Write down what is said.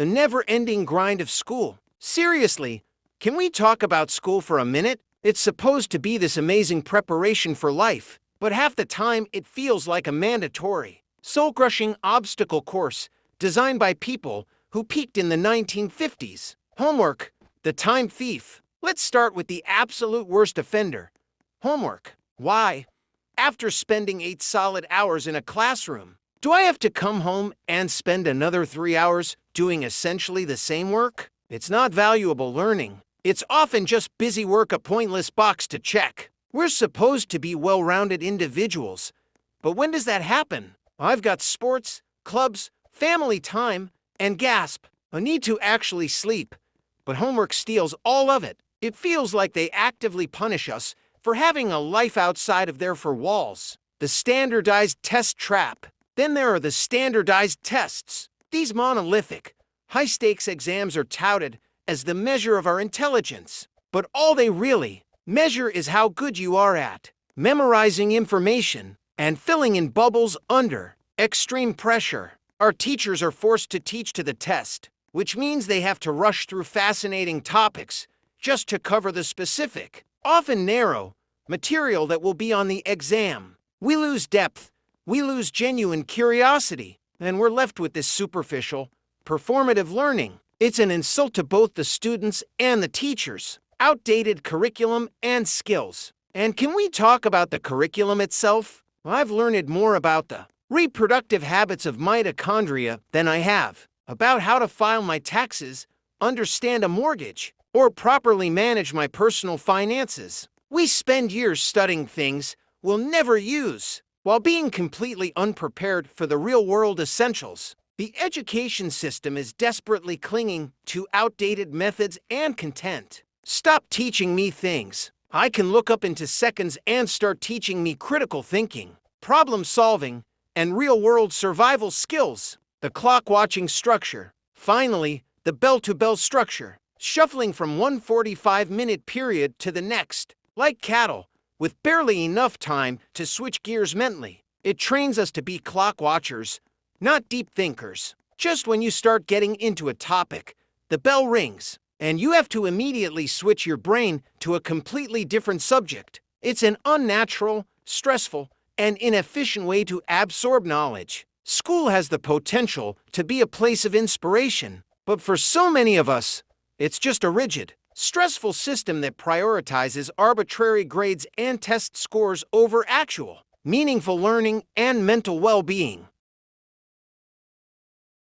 the never-ending grind of school. Seriously, can we talk about school for a minute? It's supposed to be this amazing preparation for life, but half the time it feels like a mandatory, soul-crushing obstacle course designed by people who peaked in the 1950s. Homework, the time thief. Let's start with the absolute worst offender. Homework. Why? After spending 8 solid hours in a classroom, do I have to come home and spend another 3 hours doing essentially the same work? It's not valuable learning. It's often just busy work, a pointless box to check. We're supposed to be well-rounded individuals, but when does that happen? I've got sports, clubs, family time, and gasp, a need to actually sleep. But homework steals all of it. It feels like they actively punish us for having a life outside of their four walls. The standardized test trap. Then there are the standardized tests. These monolithic, high-stakes exams are touted as the measure of our intelligence. But all they really measure is how good you are at memorizing information and filling in bubbles under extreme pressure. Our teachers are forced to teach to the test, which means they have to rush through fascinating topics just to cover the specific, often narrow, material that will be on the exam. We lose depth, we lose genuine curiosity, and we're left with this superficial, performative learning. It's an insult to both the students and the teachers. Outdated curriculum and skills. And can we talk about the curriculum itself? I've learned more about the reproductive habits of mitochondria than I have about how to file my taxes, understand a mortgage, or properly manage my personal finances. We spend years studying things we'll never use, while being completely unprepared for the real-world essentials. The education system is desperately clinging to outdated methods and content. Stop teaching me things I can look up into seconds and start teaching me critical thinking, problem solving, and real-world survival skills. The clock-watching structure. Finally, the bell-to-bell structure. Shuffling from one 45-minute period to the next, like cattle, with barely enough time to switch gears mentally. It trains us to be clock watchers, not deep thinkers. Just when you start getting into a topic, the bell rings, and you have to immediately switch your brain to a completely different subject. It's an unnatural, stressful, and inefficient way to absorb knowledge. School has the potential to be a place of inspiration, but for so many of us, it's just a rigid, stressful system that prioritizes arbitrary grades and test scores over actual, meaningful learning and mental well-being.